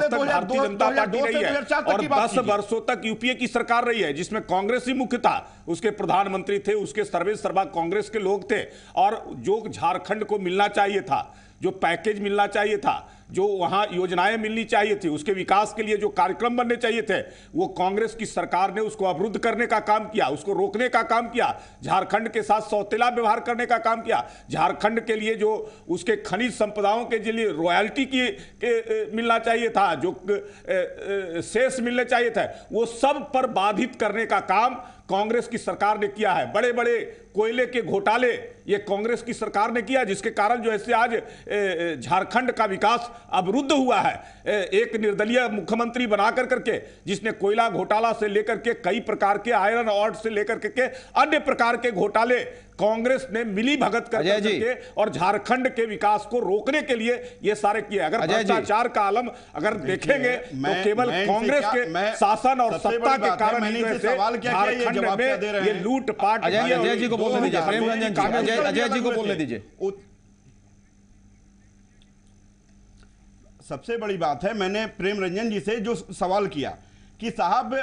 तक भारतीय जनता पार्टी रही है और 10 वर्षों तक यूपीए की सरकार रही है जिसमें कांग्रेस ही मुख्य था। उसके प्रधानमंत्री थे, उसके सर्वे सर्वा कांग्रेस के लोग थे। और जो झारखंड को मिलना चाहिए था, जो पैकेज मिलना चाहिए था, जो वहां योजनाएं मिलनी चाहिए थी, उसके विकास के लिए जो कार्यक्रम बनने चाहिए थे, वो कांग्रेस की सरकार ने उसको अवरुद्ध करने का काम किया, उसको रोकने का काम किया, झारखंड के साथ सौतेला व्यवहार करने का काम किया। झारखंड के लिए जो उसके खनिज संपदाओं के लिए रॉयल्टी की मिलना चाहिए था, जो शेष मिलने चाहिए थे, वो सब पर बाधित करने का काम कांग्रेस की सरकार ने किया है। बड़े बड़े कोयले के घोटाले ये कांग्रेस की सरकार ने किया, जिसके कारण जो है आज झारखंड का विकास अवरुद्ध हुआ है। एक निर्दलीय मुख्यमंत्री बनाकर करके, जिसने कोयला घोटाला से लेकर के कई प्रकार के आयरन ऑर्ड से लेकर के अन्य प्रकार के घोटाले कांग्रेस ने मिली भगत करके और झारखंड के विकास को रोकने के लिए ये सारे किए। अगर भ्रष्टाचार का आलम अगर देखेंगे तो केवल कांग्रेस के शासन और सत्ता के कारण ही झारखंड में ये लूटपाट। अजय जी को बोलने दीजिए, प्रेम रंजन जी, अजय जी को बोलने दीजिए। सबसे बड़ी बात है, मैंने प्रेम रंजन जी से जो सवाल किया कि साहब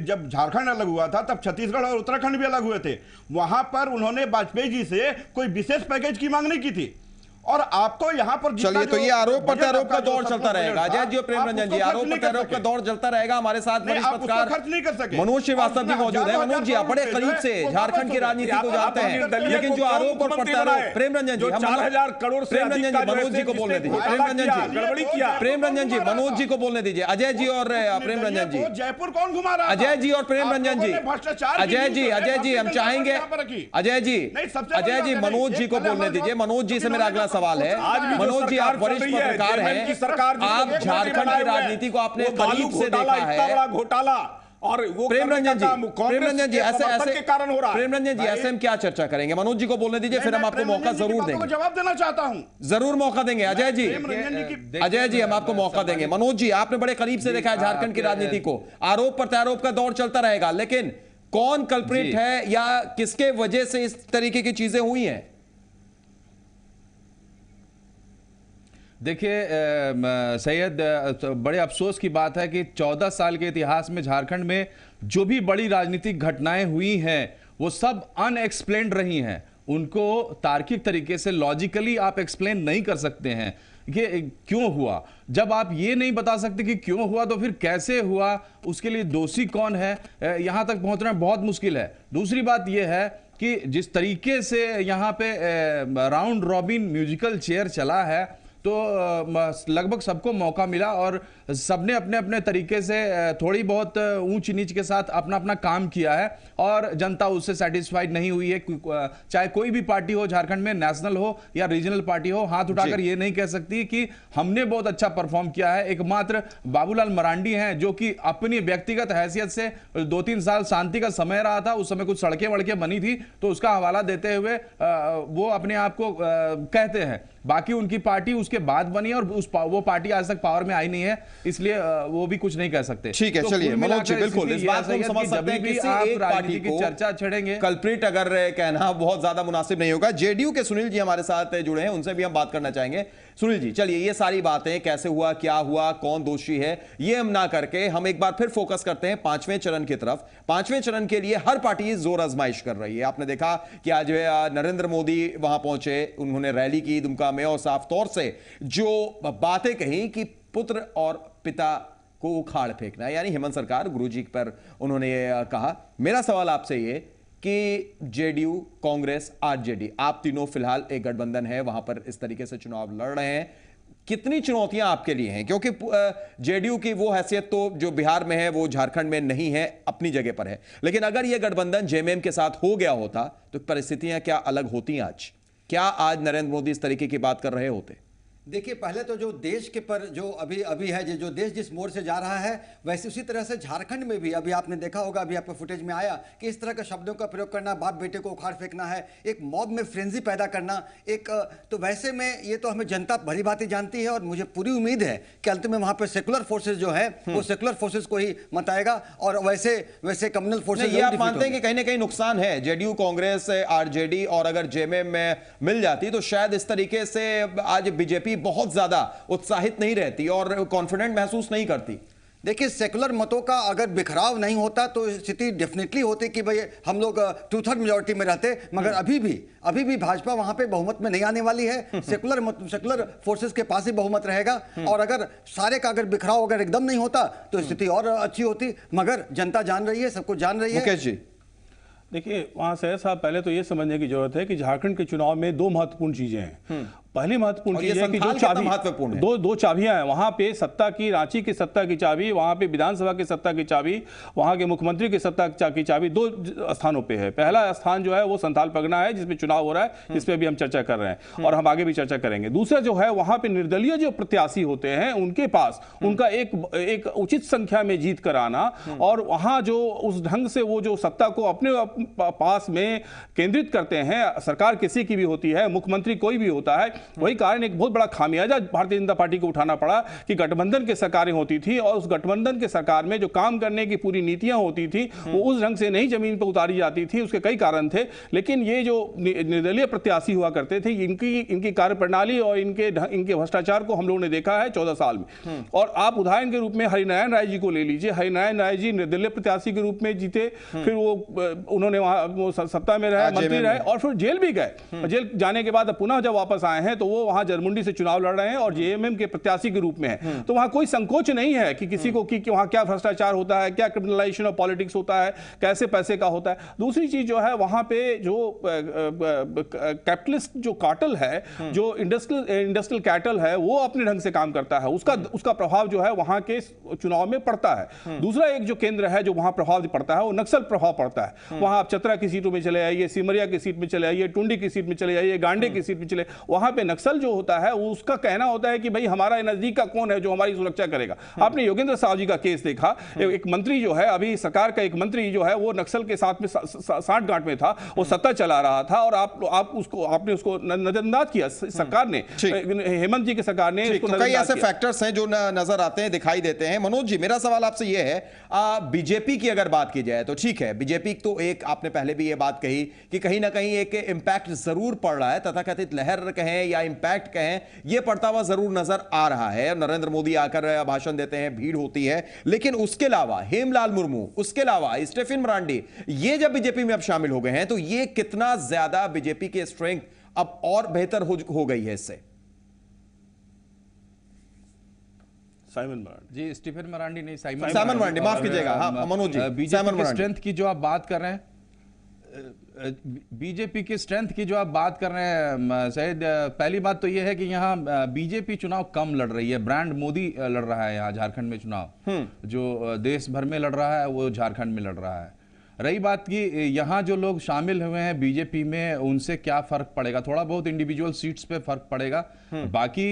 जब झारखंड अलग हुआ था तब छत्तीसगढ़ और उत्तराखंड भी अलग हुए थे, वहां पर उन्होंने वाजपेयी जी से कोई विशेष पैकेज की मांग नहीं की थी। और आपको यहां पर चलिए, तो ये आरोप प्रत्यारोप का दौर चलता रहेगा। अजय जी और प्रेम रंजन जी, आरोप प्रत्यारोप का दौर चलता रहेगा। हमारे साथ वरिष्ठ पत्रकार मनोज श्रीवास्तव जी मौजूद है। मनोज जी, आप बड़े करीब से झारखंड की राजनीति को जानते हैं, लेकिन जो आरोप और प्रत्यारोप, प्रेम रंजन जी, 4000 करोड़ से प्रेम रंजन जी, मनोज जी को बोलने दीजिए। प्रेम रंजन जी, प्रेम रंजन जी, मनोज जी को बोलने दीजिए। अजय जी और प्रेम रंजन जी, जयपुर कौन घुमा रहा है? अजय जी और प्रेम रंजन जी, अजय जी हम चाहेंगे, अजय जी मनोज जी को बोलने दीजिए। मनोज जी से मेरा अगला सवाल है। मनोज जी, आप वरिष्ठ पत्रकार हैं, आप झारखंड की राजनीति को आपने करीब से देखा है। घोटाला और वो प्रेम रंजन जी, ऐसे के कारण हो रहा है। प्रेम रंजन जी, ऐसे हम क्या चर्चा करेंगे? मनोज जी को बोलने दीजिए, फिर हम आपको मौका जरूर देंगे। जवाब देना चाहता हूं, जरूर मौका देंगे। अजय जी, हम आपको मौका देंगे। मनोज जी, आपने बड़े करीब से देखा है झारखंड की राजनीति को, आरोप प्रत्यारोप का दौर चलता रहेगा, लेकिन कौन कल्प्रिट है या किसके वजह से इस तरीके की चीजें हुई हैं? देखिए सैयद, बड़े अफसोस की बात है कि 14 साल के इतिहास में झारखंड में जो भी बड़ी राजनीतिक घटनाएं हुई हैं वो सब अनएक्सप्लेन्ड रही हैं। उनको तार्किक तरीके से लॉजिकली आप एक्सप्लेन नहीं कर सकते हैं कि क्यों हुआ। जब आप ये नहीं बता सकते कि क्यों हुआ तो फिर कैसे हुआ, उसके लिए दोषी कौन है, यहां तक पहुंचना बहुत मुश्किल है। दूसरी बात यह है कि जिस तरीके से यहां पे राउंड रॉबिन म्यूजिकल चेयर चला है, तो लगभग सबको मौका मिला और सबने अपने अपने तरीके से थोड़ी बहुत ऊंच नीच के साथ अपना अपना काम किया है और जनता उससे सेटिस्फाइड नहीं हुई है। चाहे कोई भी पार्टी हो झारखंड में, नेशनल हो या रीजनल पार्टी हो, हाथ उठाकर ये नहीं कह सकती कि हमने बहुत अच्छा परफॉर्म किया है। एकमात्र बाबूलाल मरांडी हैं जो कि अपनी व्यक्तिगत हैसियत से 2-3 साल शांति का समय रहा था, उस समय कुछ सड़कें वड़कें बनी थी तो उसका हवाला देते हुए वो अपने आप को कहते हैं। बाकी उनकी पार्टी उसके बाद बनी और वो पार्टी आज तक पावर में आई नहीं है, इसलिए वो भी कुछ नहीं कह सकते। ठीक है, चलिए मनोज जी, बिल्कुल इस बात को हम समझ सकते हैं कि आप राजनीति की चर्चा छेड़ेंगे, कल्प्रिट अगर कहना बहुत ज्यादा मुनासिब नहीं होगा। जेडीयू के सुनील जी हमारे साथ जुड़े हैं, उनसे भी हम बात करना चाहेंगे। सुनील जी, चलिए ये सारी बातें कैसे हुआ, क्या हुआ, कौन दोषी है, ये हम ना करके हम एक बार फिर फोकस करते हैं 5वें चरण की तरफ। 5वें चरण के लिए हर पार्टी जोर आजमाइश कर रही है। आपने देखा कि आज नरेंद्र मोदी वहां पहुंचे, उन्होंने रैली की दुमका में और साफ तौर से जो बातें कही कि पुत्र और पिता को उखाड़ फेंकना, यानी हेमंत सरकार, गुरुजी पर उन्होंने कहा। मेरा सवाल आपसे ये कि जेडीयू, कांग्रेस, आरजेडी, आप तीनों फिलहाल एक गठबंधन है, वहां पर इस तरीके से चुनाव लड़ रहे हैं, कितनी चुनौतियां आपके लिए हैं? क्योंकि जेडीयू की वो हैसियत तो जो बिहार में है वो झारखंड में नहीं है, अपनी जगह पर है, लेकिन अगर यह गठबंधन जेएमएम के साथ हो गया होता तो परिस्थितियां क्या अलग होती आज? क्या आज नरेंद्र मोदी इस तरीके की बात कर रहे होते? देखिए, पहले तो जो देश के पर जो अभी है, जो देश जिस मोड़ से जा रहा है, वैसे उसी तरह से झारखंड में भी अभी आपने देखा होगा, अभी आपको फुटेज में आया कि इस तरह के शब्दों का प्रयोग करना, बाप बेटे को उखाड़ फेंकना है, एक मॉब में फ्रेंजी पैदा करना, एक तो वैसे में ये तो हमें जनता भली भांति जानती है और मुझे पूरी उम्मीद है कि अंत में वहाँ पर सेकुलर फोर्सेज जो है वो सेकुलर फोर्सेज को ही मताएगा और वैसे कम्युनल फोर्सेज। ये आप मानते हैं कि कहीं ना कहीं नुकसान है जेडीयू, कांग्रेस, आरजेडी, और अगर जेएमएम में मिल जाती तो शायद इस तरीके से आज बीजेपी बहुत ज्यादा उत्साहित नहीं रहती और कॉन्फिडेंट महसूस नहीं करती? देखिए, सेकुलर मतों का अगर बिखराव नहीं होता तो स्थिति डेफिनेटली होती कि भाई हम लोग 2/3 मेजोरिटी में रहते, मगर अभी भी भाजपा वहां पे बहुमत में नहीं आने वाली है। सेकुलर फोर्सेस के पास ही बहुमत रहेगा, और अगर सारे का अगर बिखराव अगर एकदम नहीं होता तो स्थिति और अच्छी होती, मगर जनता जान रही है, सब कुछ जान रही है। मुकेश जी, देखिए, वहां सैयद साहब, पहले तो ये समझने की जरूरत है कि झारखंड के चुनाव में दो महत्वपूर्ण चीजें हैं। पहली महत्वपूर्ण चीज है कि जो चाबी महत्वपूर्ण है, दो चाबियां हैं वहां पे, सत्ता की, रांची की सत्ता की चाबी, वहां पे विधानसभा की सत्ता की चाबी, वहां के मुख्यमंत्री की सत्ता की चाबी, दो स्थानों पे है। पहला स्थान जो है वो संथाल परगना है, जिसमें चुनाव हो रहा है, जिस पे भी हम चर्चा कर रहे हैं और हम आगे भी चर्चा करेंगे। दूसरा जो है, वहां पे निर्दलीय जो प्रत्याशी होते हैं उनके पास उनका एक उचित संख्या में जीत कर आना, और वहां जो उस ढंग से वो जो सत्ता को अपने पास में केंद्रित करते हैं, सरकार किसी की भी होती है, मुख्यमंत्री कोई भी होता है, वही कारण एक बहुत बड़ा खामियाजा भारतीय जनता पार्टी को उठाना पड़ा कि गठबंधन की सरकारें होती थी, और उस गठबंधन के सरकार में जो काम करने की पूरी नीतियां होती थी वो उस ढंग से नहीं जमीन पर उतारी जाती थी। उसके कई कारण थे, लेकिन ये जो निर्दलीय प्रत्याशी हुआ करते थे, इनकी कार्यप्रणाली और इनके भ्रष्टाचार को हम लोगों ने देखा है 14 साल में। और आप उदाहरण के रूप में हरिनारायण राय जी को ले लीजिए। हरिनारायण राय जी निर्दलीय प्रत्याशी के रूप में जीते, फिर उन्होंने वहां सत्ता में रहे, मंत्री रहे, और फिर जेल भी गए। जेल जाने के बाद पुनः जब वापस आए हैं तो वो वहां जरमुंडी से चुनाव लड़ रहे हैं और जेएमएम के प्रत्याशी के रूप में है। तो वहां कोई संकोच नहीं है कि किसी को कि वहां क्या भ्रष्टाचार होता है, क्या क्रिमिनलाइजेशन ऑफ पॉलिटिक्स होता है, कैसे पैसे का होता है। दूसरी चीज जो है, वहां पे जो कैपिटलिस्ट जो कार्टेल है, जो इंडस्ट्रियल कैटल है, वो अपने ढंग से काम करता है, उसका प्रभाव जो है वहां के चुनाव में पड़ता है। दूसरा एक जो केंद्र है जो वहां प्रभाव पड़ता है, वो नक्सल प्रभाव पड़ता है। वहां आप चतरा की सीटों में चले आइए, सिमरिया की सीट में चले आइए, टुंडी की सीट में चले आइए, गांडे की सीट में चले, वहां पे नक्सल जो होता है उसका कहना होता है कि भाई हमारा नजदीक का कौन है जो हमारी सुरक्षा करेगा। आपने योगेंद्र साहु जी का केस देखा, एक मंत्री जो है, अभी सरकार का एक मंत्री जो है, वो नक्सल के साथ में साठ गांठ में था, वो सत्ता चला रहा था, और आपने उसको नजरअंदाज किया। सरकार ने, हेमंत जी की सरकार ने, कई ऐसे फैक्टर्स हैं जो नजर आते हैं, दिखाई देते हैं। मनोज जी, मेरा सवाल आपसे यह है, बीजेपी की अगर बात की जाए तो ठीक है, बीजेपी तो एक, आपने पहले भी यह बात कही कि कहीं ना कहीं एक इंपैक्ट जरूर पड़ रहा है, तथाकथित लहर कहें या इंपैक्ट कहें, यह पड़ता हुआ जरूर नजर आ रहा है। नरेंद्र मोदी आकर भाषण देते हैं, भीड़ होती है, लेकिन उसके अलावा हेमलाल मुर्मू, उसके अलावा स्टेफन मरांडी, ये जब बीजेपी में अब शामिल हो गए हैं, तो ये कितना ज्यादा बीजेपी की स्ट्रेंथ अब और बेहतर हो गई है इससे? साइमन मरांडी जी, स्टीफन मरांडी नहीं, साइमन मरांडी, माफ कीजिएगा, हाँ मनोज जी, बीजेपी की स्ट्रेंथ की जो आप बात कर रहे हैं, बीजेपी की स्ट्रेंथ की जो आप बात कर रहे हैं शायद, पहली बात तो यह है कि यहाँ बीजेपी चुनाव कम लड़ रही है। ब्रांड मोदी लड़ रहा है यहाँ झारखंड में चुनाव, जो देश भर में लड़ रहा है वो झारखंड में लड़ रहा है। रही बात कि यहाँ जो लोग शामिल हुए हैं बीजेपी में, उनसे क्या फर्क पड़ेगा, थोड़ा बहुत इंडिविजुअल सीट्स पे फर्क पड़ेगा, बाकी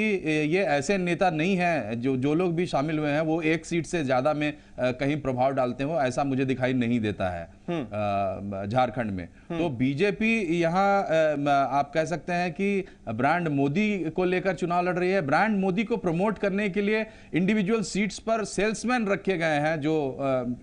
ये ऐसे नेता नहीं है जो लोग भी शामिल हुए हैं वो एक सीट से ज्यादा में कहीं प्रभाव डालते हो, ऐसा मुझे दिखाई नहीं देता है झारखंड में। तो बीजेपी यहाँ आप कह सकते हैं कि ब्रांड मोदी को लेकर चुनाव लड़ रही है। ब्रांड मोदी को प्रमोट करने के लिए इंडिविजुअल सीट्स पर सेल्समैन रखे गए हैं, जो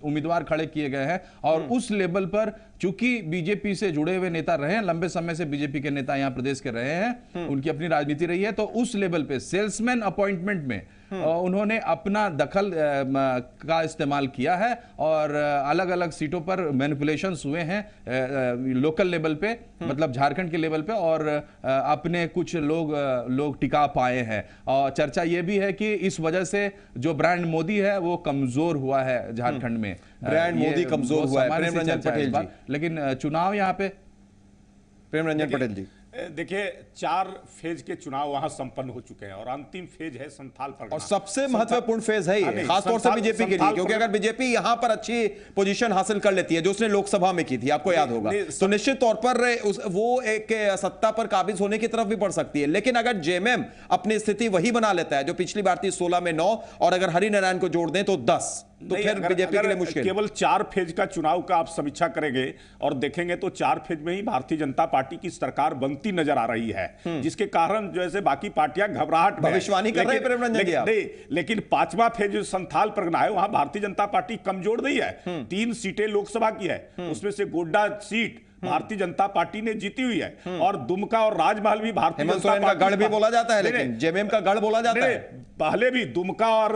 उम्मीदवार खड़े किए गए हैं, और उस लेवल पर चूंकि बीजेपी से जुड़े हुए नेता रहे हैं, लंबे समय से बीजेपी के नेता यहां प्रदेश के रहे हैं, उनकी अपनी राजनीति रही है, तो उस लेवल पे सेल्समैन अपॉइंटमेंट में उन्होंने अपना दखल का इस्तेमाल किया है, और अलग अलग सीटों पर मैनिपुलेशंस हुए हैं लोकल लेवल पे, मतलब झारखंड के लेवल पे, और अपने कुछ लोग टिका पाए हैं। और चर्चा यह भी है कि इस वजह से जो ब्रांड मोदी है वो कमजोर हुआ है झारखंड में, ब्रांड मोदी कमजोर हुआ है। प्रेम रंजन पटेल जी, लेकिन चुनाव यहाँ पे, प्रेम रंजन पटेल जी, देखिए 4 फेज के चुनाव वहां संपन्न हो चुके हैं और अंतिम फेज है संथाल परगना, और सबसे महत्वपूर्ण फेज है ये, खासतौर से बीजेपी के लिए, क्योंकि अगर बीजेपी यहां पर अच्छी पोजीशन हासिल कर लेती है, जो उसने लोकसभा में की थी, आपको याद होगा, तो निश्चित तौर पर वो एक सत्ता पर काबिज होने की तरफ भी बढ़ सकती है। लेकिन अगर जेएमएम अपनी स्थिति वही बना लेता है जो पिछली बार थी, 16 में 9, और अगर हरिनारायण को जोड़ दें तो 10, तो फिर बीजेपी के लिए मुश्किल। केवल 4 फेज का चुनाव का आप समीक्षा करेंगे और देखेंगे तो 4 फेज में ही भारतीय जनता पार्टी की सरकार बनती नजर आ रही है, जिसके कारण जैसे बाकी पार्टियां घबराहट में भविष्यवाणी कर रहे हैं। लेकिन 5वां फेज जो संथाल परगना है, वहां भारतीय जनता पार्टी कमजोर नहीं है। 3 सीटें लोकसभा की है, उसमें से गोड्डा सीट भारतीय जनता पार्टी ने जीती हुई है, और दुमका और राजमहल भी भारतीय हेमंत जनता सोरेन का पार्टी गढ़ भी बोला जाता है, लेकिन जेएमएम का गढ़ बोला जाता है। पहले भी दुमका और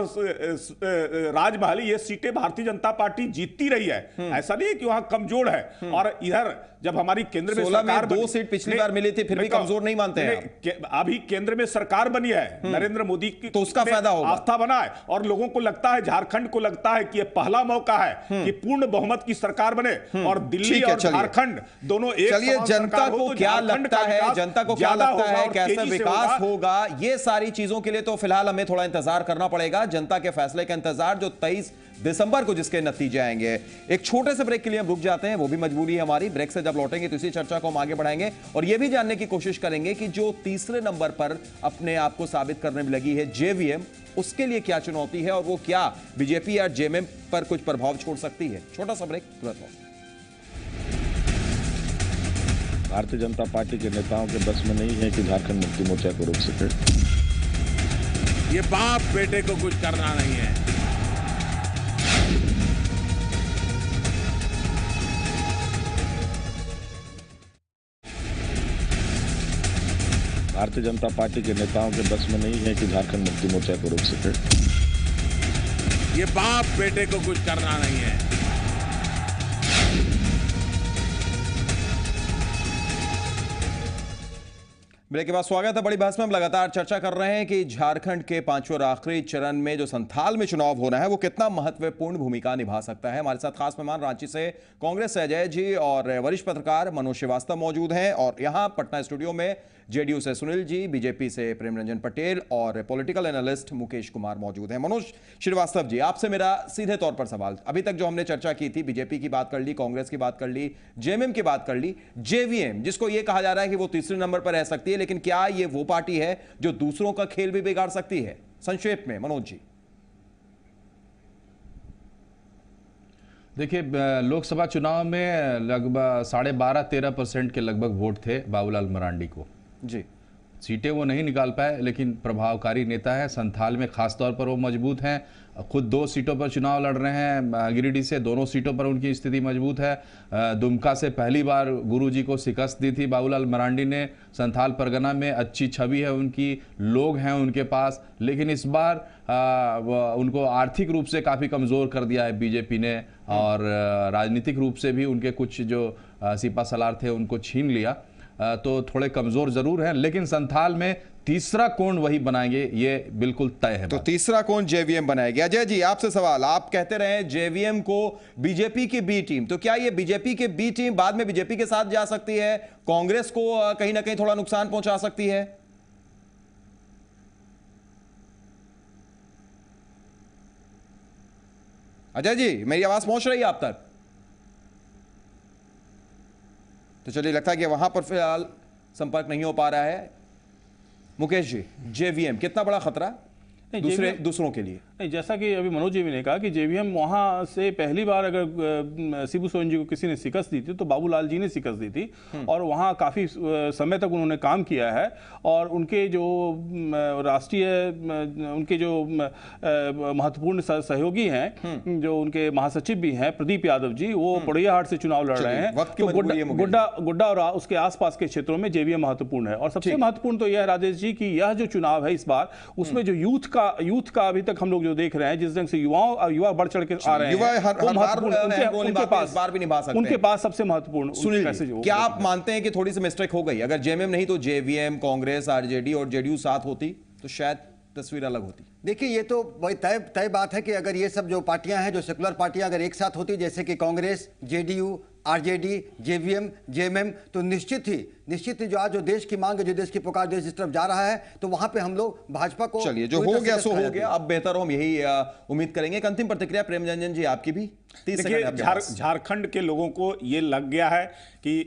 राजमहल ये सीटें भारतीय जनता पार्टी जीतती रही है, ऐसा नहीं है कि वहां कमजोर है। और इधर जब हमारी केंद्र में 16 में सरकार 2 सीट पिछली बार मिली थी, फिर भी कमजोर नहीं मानते हैं। अभी केंद्र में सरकार बनी है नरेंद्र मोदी की, तो उसका फायदा होगा, आस्था बना है, और लोगों को लगता है, झारखंड को लगता है कि ये पहला मौका है कि पूर्ण बहुमत की सरकार बने, और दिल्ली और झारखंड दोनों एक चलिए, जनता को क्या लगता है, जनता को क्या लगता है कैसा विकास होगा, ये सारी चीजों के लिए तो फिलहाल हमें थोड़ा इंतजार करना पड़ेगा। जनता के फैसले का इंतजार जो 23 दिसंबर को जिसके नतीजे आएंगे। एक छोटे से ब्रेक के लिए हम रुक जाते हैं, वो भी मजबूरी है हमारी। ब्रेक से जब लौटेंगे तो इसी चर्चा को हम आगे बढ़ाएंगे और यह भी जानने की कोशिश करेंगे कि जो तीसरे नंबर पर अपने आप को साबित करने में लगी है जेवीएम, उसके लिए क्या चुनौती है और वो क्या बीजेपी या जेएमएम पर कुछ प्रभाव छोड़ सकती है। छोटा सा ब्रेक, तुरंत लौटेंगे। भारतीय जनता पार्टी के नेताओं के बस में नहीं है कि झारखंड मुक्ति मोर्चा को रोक सके। ये बाप बेटे को कुछ करना नहीं है। भारतीय जनता पार्टी के नेताओं के बस में नहीं है कि झारखंड मुक्ति मोर्चा को रोक सके। ये बाप बेटे को कुछ करना नहीं है। ब्रेक के बाद स्वागत है बड़ी बहस में। हम लगातार चर्चा कर रहे हैं कि झारखंड के पांचवें और आखिरी चरण में जो संथाल में चुनाव होना है वो कितना महत्वपूर्ण भूमिका निभा सकता है। हमारे साथ खास मेहमान रांची से कांग्रेस से अजय जी और वरिष्ठ पत्रकार मनोज श्रीवास्तव मौजूद हैं, और यहां पटना स्टूडियो में जेडीयू से सुनील जी, बीजेपी से प्रेम रंजन पटेल और पॉलिटिकल एनालिस्ट मुकेश कुमार मौजूद हैं। मनोज श्रीवास्तव जी, आपसे मेरा सीधे तौर पर सवाल, अभी तक जो हमने चर्चा की थी, बीजेपी की बात कर ली, कांग्रेस की बात कर ली, जेएमएम की बात कर ली, जेवीएम जिसको यह कहा जा रहा है कि वो तीसरे नंबर पर रह सकती है, लेकिन क्या ये वो पार्टी है जो दूसरों का खेल भी बिगाड़ सकती है? संक्षेप में मनोज जी। देखिए, लोकसभा चुनाव में लगभग 12.5-13% के लगभग वोट थे बाबूलाल मरांडी को जी। सीटें वो नहीं निकाल पाए, लेकिन प्रभावकारी नेता है। संथाल में खास तौर पर वो मजबूत हैं, खुद 2 सीटों पर चुनाव लड़ रहे हैं। गिरिडीह से दोनों सीटों पर उनकी स्थिति मजबूत है। दुमका से पहली बार गुरुजी को शिकस्त दी थी बाबूलाल मरांडी ने। संथाल परगना में अच्छी छवि है उनकी, लोग हैं उनके पास, लेकिन इस बार उनको आर्थिक रूप से काफ़ी कमज़ोर कर दिया है बीजेपी ने, और राजनीतिक रूप से भी उनके कुछ जो सिपा सलार थे उनको छीन लिया, तो थोड़े कमजोर जरूर हैं। लेकिन संथाल में तीसरा कोण वही बनाएंगे, ये बिल्कुल तय है। तो तीसरा कोण जेवीएम बनाएगी। अजय जी, आपसे सवाल, आप कहते रहे जेवीएम को बीजेपी की बी टीम, तो क्या ये बीजेपी की बी टीम बाद में बीजेपी के साथ जा सकती है, कांग्रेस को कहीं ना कहीं थोड़ा नुकसान पहुंचा सकती है? अजय जी, मेरी आवाज पहुंच रही है आप तक? तो चलिए, लगता है कि वहां पर फिलहाल संपर्क नहीं हो पा रहा है। मुकेश जी, जेवीएम कितना बड़ा खतरा दूसरों के लिए? नहीं, जैसा कि अभी मनोज जी ने कहा कि जेवीएम वहाँ से पहली बार अगर शिबू सोरेन जी को किसी ने शिकस्त दी थी तो बाबूलाल जी ने शिकस्त दी थी, और वहाँ काफ़ी समय तक उन्होंने काम किया है। और उनके जो राष्ट्रीय उनके जो महत्वपूर्ण सहयोगी हैं, जो उनके महासचिव भी हैं प्रदीप यादव जी, वो पोड़ैयाहाट से चुनाव लड़ रहे हैं। तो गुड्डा और उसके आसपास के क्षेत्रों में जेवीएम महत्वपूर्ण है। और सबसे महत्वपूर्ण तो यह है राजेश जी कि यह जो चुनाव है इस बार, उसमें जो यूथ का अभी तक हम लोग जो देख रहे हैं, जिस ढंग से युवा बढ़ चढ़ के आ रहे हैं, उनके पास सबसे महत्वपूर्ण। सुनील, क्या आप मानते हैं कि थोड़ी सी मिस्टेक हो गई? अगर जेएमएम नहीं तो जेवीएम, कांग्रेस, आरजेडी और जेडीयू साथ होती तो शायद तस्वीर अलग होती। देखिए, ये तो बड़ी तय बात है कि अगर ये सब जो पार्टियां हैं, जो सेकुलर पार्टियां अगर एक साथ होती, जैसे कि Congress, JDU, RJD, JVM, JMM, तो निश्चित ही जो आज जो देश की मांग है, जो देश की पुकार, देश जिस तरफ जा रहा है, तो वहां पे हम लोग भाजपा को, चलिए जो हो गया सो हो गया, अब बेहतर हो, हम यही उम्मीद करेंगे। एक अंतिम प्रतिक्रिया प्रेम रंजन जी आपकी भी। झारखंड के लोगों को ये लग गया है कि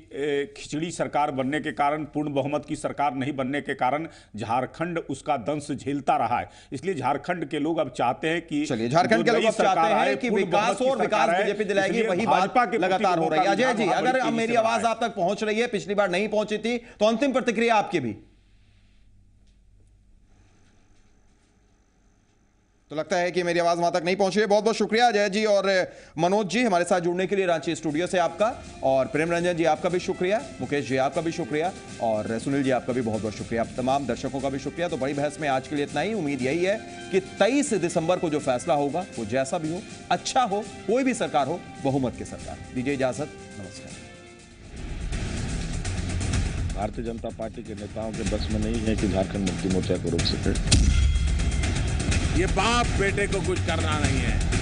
खिचड़ी सरकार बनने के कारण, पूर्ण बहुमत की सरकार नहीं बनने के कारण झारखंड उसका दंश झेलता रहा है। इसलिए झारखंड के लोग अब चाहते हैं कि, चलिए झारखंड के लोग अब चाहते हैं कि विकास बीजेपी दिलाएगी, वही बात लगातार हो रही है। अजय जी, अगर अब मेरी आवाज आप तक पहुंच रही है, पिछली बार नहीं पहुंची थी, तो अंतिम प्रतिक्रिया आपकी भी। तो लगता है कि मेरी आवाज वहां तक नहीं पहुंची है। बहुत बहुत शुक्रिया अजय जी और मनोज जी हमारे साथ जुड़ने के लिए रांची स्टूडियो से आपका, और प्रेम रंजन जी आपका भी शुक्रिया, मुकेश जी आपका भी शुक्रिया, और सुनील जी आपका भी बहुत बहुत शुक्रिया। तमाम दर्शकों का भी शुक्रिया। तो बड़ी बहस में आज के लिए इतना ही। उम्मीद यही है कि 23 दिसंबर को जो फैसला होगा वो जैसा भी हो, अच्छा हो, कोई भी सरकार हो, बहुमत की सरकार। दीजिए इजाजत, नमस्कार। भारतीय जनता पार्टी के नेताओं के बस में नहीं है कि झारखंड मुक्ति मोर्चा को रोक सके। ये बाप बेटे को कुछ करना नहीं है।